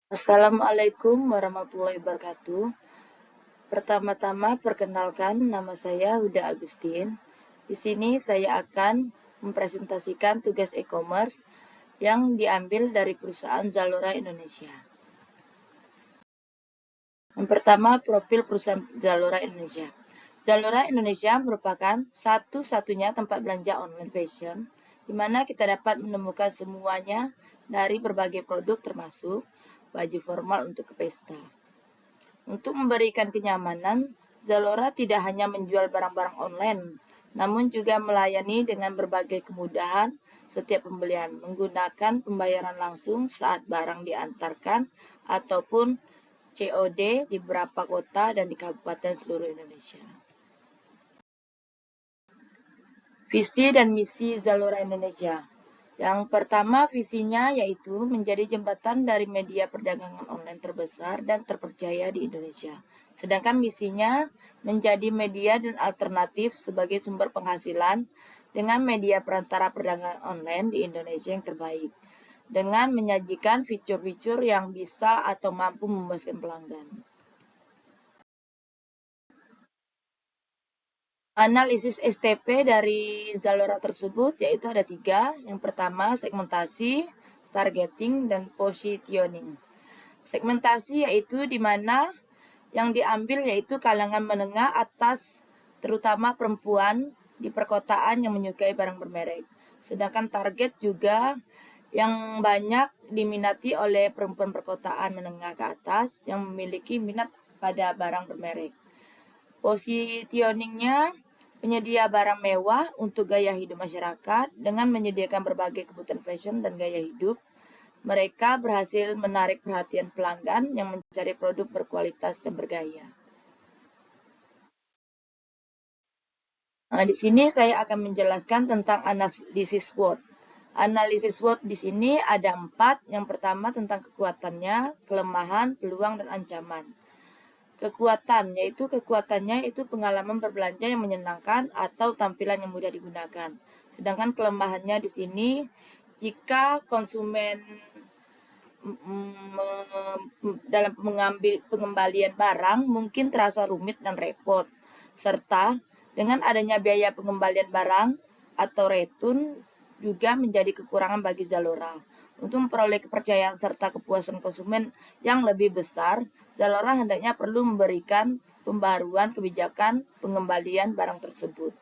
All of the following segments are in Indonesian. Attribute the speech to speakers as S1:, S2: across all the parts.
S1: Assalamualaikum warahmatullahi wabarakatuh. Pertama-tama perkenalkan, nama saya Huda Agustin. Di sini saya akan mempresentasikan tugas e-commerce yang diambil dari perusahaan Zalora Indonesia. Yang pertama, profil perusahaan Zalora Indonesia. Zalora Indonesia merupakan satu-satunya tempat belanja online fashion di mana kita dapat menemukan semuanya dari berbagai produk termasuk baju formal untuk ke pesta. Untuk memberikan kenyamanan, Zalora tidak hanya menjual barang-barang online, namun juga melayani dengan berbagai kemudahan setiap pembelian menggunakan pembayaran langsung saat barang diantarkan ataupun COD di beberapa kota dan di kabupaten seluruh Indonesia. Visi dan misi Zalora Indonesia. Yang pertama visinya yaitu menjadi jembatan dari media perdagangan online terbesar dan terpercaya di Indonesia. Sedangkan misinya menjadi media dan alternatif sebagai sumber penghasilan dengan media perantara perdagangan online di Indonesia yang terbaik. Dengan menyajikan fitur-fitur yang bisa atau mampu memuaskan pelanggan. Analisis STP dari Zalora tersebut yaitu ada 3. Yang pertama segmentasi, targeting, dan positioning. Segmentasi yaitu di mana yang diambil yaitu kalangan menengah atas, terutama perempuan di perkotaan yang menyukai barang bermerek. Sedangkan target juga yang banyak diminati oleh perempuan perkotaan menengah ke atas yang memiliki minat pada barang bermerek. Positioningnya penyedia barang mewah untuk gaya hidup masyarakat dengan menyediakan berbagai kebutuhan fashion dan gaya hidup. Mereka berhasil menarik perhatian pelanggan yang mencari produk berkualitas dan bergaya. Nah, di sini saya akan menjelaskan tentang analisis SWOT. Analisis SWOT di sini ada 4. Yang pertama tentang kekuatannya, kelemahan, peluang, dan ancaman. Kekuatan, yaitu kekuatannya itu pengalaman berbelanja yang menyenangkan atau tampilan yang mudah digunakan. Sedangkan kelemahannya di sini, jika konsumen dalam pengembalian barang mungkin terasa rumit dan repot, serta dengan adanya biaya pengembalian barang atau return juga menjadi kekurangan bagi Zalora. Untuk memperoleh kepercayaan serta kepuasan konsumen yang lebih besar, Zalora hendaknya perlu memberikan pembaruan kebijakan pengembalian barang tersebut.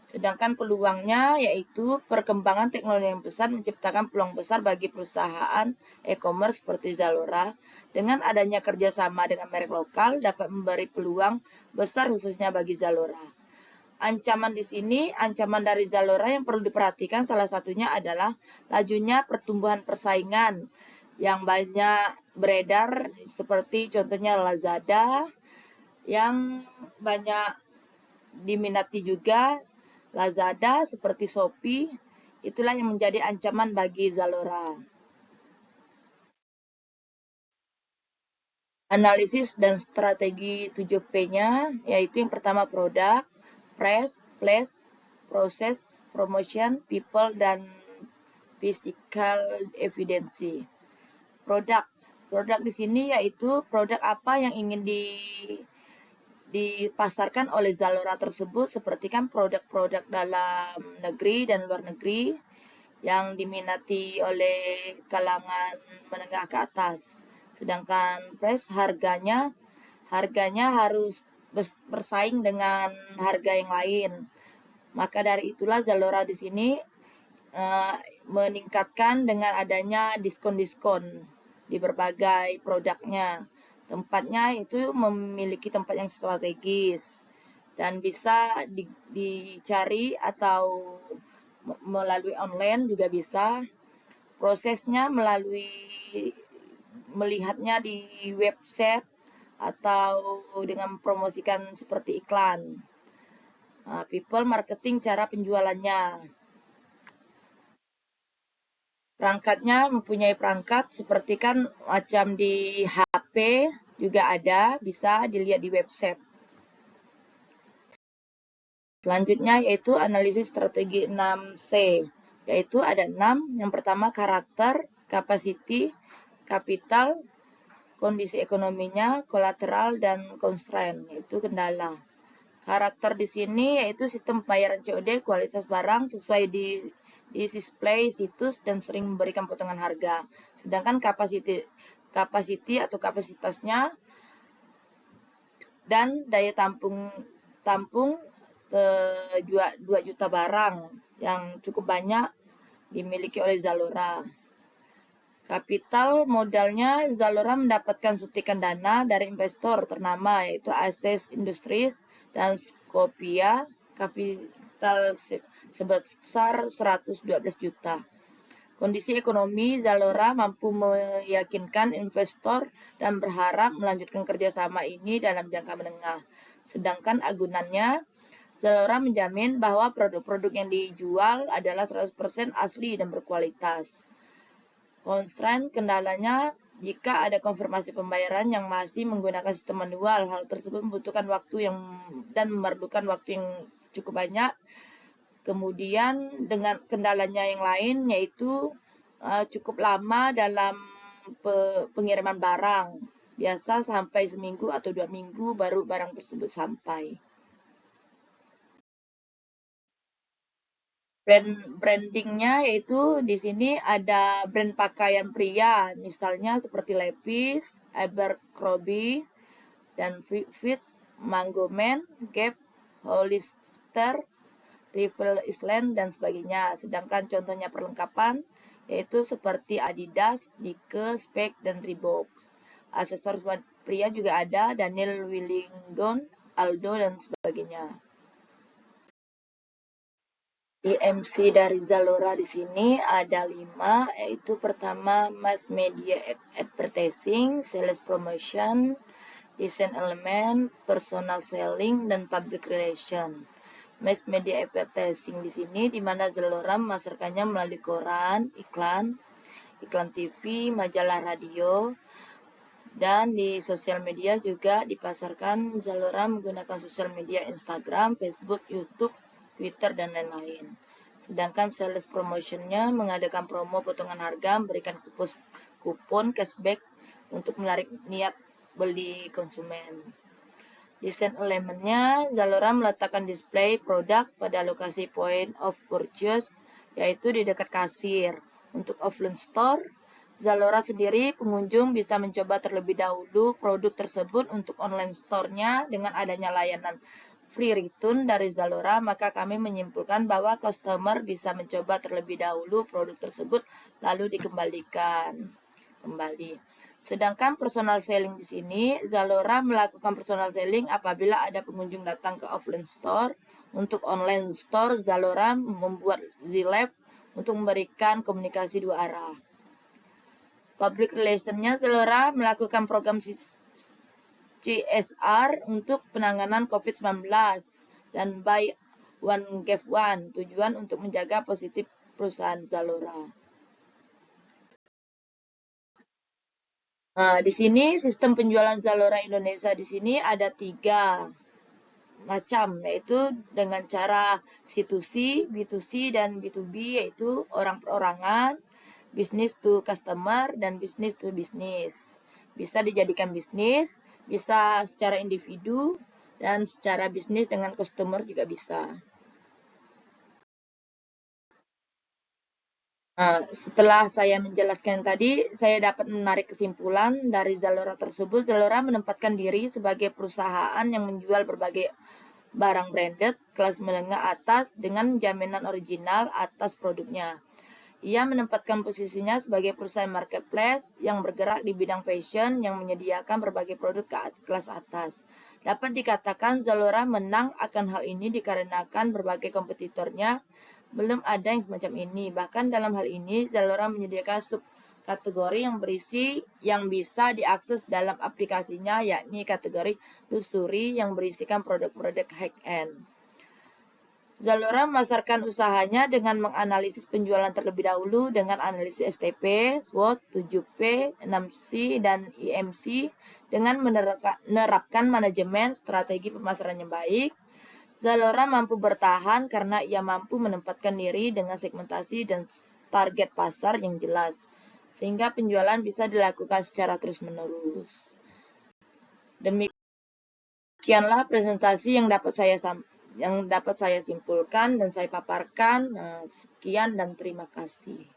S1: Sedangkan peluangnya yaitu perkembangan teknologi yang besar menciptakan peluang besar bagi perusahaan e-commerce seperti Zalora. Dengan adanya kerjasama dengan merek lokal dapat memberi peluang besar khususnya bagi Zalora. Ancaman di sini, ancaman dari Zalora yang perlu diperhatikan salah satunya adalah lajunya pertumbuhan persaingan yang banyak beredar seperti contohnya Lazada yang banyak diminati juga. Lazada seperti Shopee, itulah yang menjadi ancaman bagi Zalora. Analisis dan strategi 7P-nya, yaitu yang pertama produk, place, proses, promotion, people, dan physical evidensi. Produk di sini yaitu produk apa yang ingin dipasarkan oleh Zalora tersebut, seperti kan produk-produk dalam negeri dan luar negeri yang diminati oleh kalangan menengah ke atas. Sedangkan price harganya harus bersaing dengan harga yang lain. Maka dari itulah Zalora di sini meningkatkan dengan adanya diskon-diskon di berbagai produknya. Tempatnya itu memiliki tempat yang strategis dan bisa dicari atau melalui online juga bisa. Prosesnya melalui melihatnya di website atau dengan mempromosikan seperti iklan. People marketing cara penjualannya. Perangkatnya mempunyai perangkat seperti kan macam di HP juga ada, bisa dilihat di website. Selanjutnya yaitu analisis strategi 6C, yaitu ada 6. Yang pertama karakter, capacity, capital, kondisi ekonominya, kolateral, dan constraint, yaitu kendala. Karakter di sini yaitu sistem pembayaran COD, kualitas barang sesuai di display situs dan sering memberikan potongan harga. Sedangkan capacity atau kapasitasnya dan daya tampung 2 juta barang yang cukup banyak dimiliki oleh Zalora. Kapital modalnya, Zalora mendapatkan suntikan dana dari investor ternama yaitu Access Industries dan Scopia, kapital sebesar 112 juta. Kondisi ekonomi Zalora mampu meyakinkan investor dan berharap melanjutkan kerjasama ini dalam jangka menengah. Sedangkan agunannya, Zalora menjamin bahwa produk-produk yang dijual adalah 100% asli dan berkualitas. Constraint kendalanya, jika ada konfirmasi pembayaran yang masih menggunakan sistem manual, hal tersebut membutuhkan waktu dan memerlukan waktu yang cukup banyak. Kemudian dengan kendalanya yang lain yaitu cukup lama dalam pengiriman barang. Biasa sampai seminggu atau 2 minggu baru barang tersebut sampai. Brandingnya yaitu di sini ada brand pakaian pria, misalnya seperti Levi's, Abercrombie, dan Fitch, Mango Man, Gap, Hollister, Rival Island, dan sebagainya. Sedangkan contohnya perlengkapan yaitu seperti Adidas, Nike, Speck, dan Reebok. Aksesoris pria juga ada Daniel Wellington, Aldo, dan sebagainya. IMC dari Zalora di sini ada 5, yaitu pertama mass media advertising, sales promotion, design element, personal selling, dan public relation. Mass media advertising di sini di mana Zalora memasarkannya melalui koran, iklan TV, majalah radio, dan di sosial media juga dipasarkan. Zalora menggunakan sosial media Instagram, Facebook, YouTube, Twitter, dan lain-lain. Sedangkan sales promotionnya mengadakan promo potongan harga, memberikan kupon cashback untuk menarik niat beli konsumen. Desain elemennya, Zalora meletakkan display produk pada lokasi point of purchase, yaitu di dekat kasir. Untuk offline store, Zalora sendiri pengunjung bisa mencoba terlebih dahulu produk tersebut. Untuk online store-nya dengan adanya layanan free return dari Zalora, maka kami menyimpulkan bahwa customer bisa mencoba terlebih dahulu produk tersebut lalu dikembalikan kembali. Sedangkan personal selling di sini, Zalora melakukan personal selling apabila ada pengunjung datang ke offline store. Untuk online store, Zalora membuat Z-Live untuk memberikan komunikasi 2 arah. Public relation-nya, Zalora melakukan program CSR untuk penanganan COVID-19 dan Buy One Give One, tujuan untuk menjaga positif perusahaan Zalora. Nah, di sini sistem penjualan Zalora Indonesia di sini ada 3 macam, yaitu dengan cara C2C, B2C, dan B2B, yaitu orang perorangan, business to customer, dan business to business. Bisa dijadikan bisnis, bisa secara individu, dan secara bisnis dengan customer juga bisa. Nah, setelah saya menjelaskan tadi, saya dapat menarik kesimpulan dari Zalora tersebut. Zalora menempatkan diri sebagai perusahaan yang menjual berbagai barang branded kelas menengah atas dengan jaminan original atas produknya. Ia menempatkan posisinya sebagai perusahaan marketplace yang bergerak di bidang fashion yang menyediakan berbagai produk kelas atas. Dapat dikatakan Zalora menang akan hal ini dikarenakan berbagai kompetitornya belum ada yang semacam ini. Bahkan dalam hal ini, Zalora menyediakan subkategori yang bisa diakses dalam aplikasinya, yakni kategori luxury yang berisikan produk-produk high-end. Zalora memasarkan usahanya dengan menganalisis penjualan terlebih dahulu dengan analisis STP, SWOT, 7P, 6C, dan IMC dengan menerapkan manajemen strategi pemasaran yang baik. Zalora mampu bertahan karena ia mampu menempatkan diri dengan segmentasi dan target pasar yang jelas.
S2: sehingga penjualan bisa dilakukan secara terus-menerus. Demikianlah presentasi yang dapat saya simpulkan dan saya paparkan. Sekian dan terima kasih.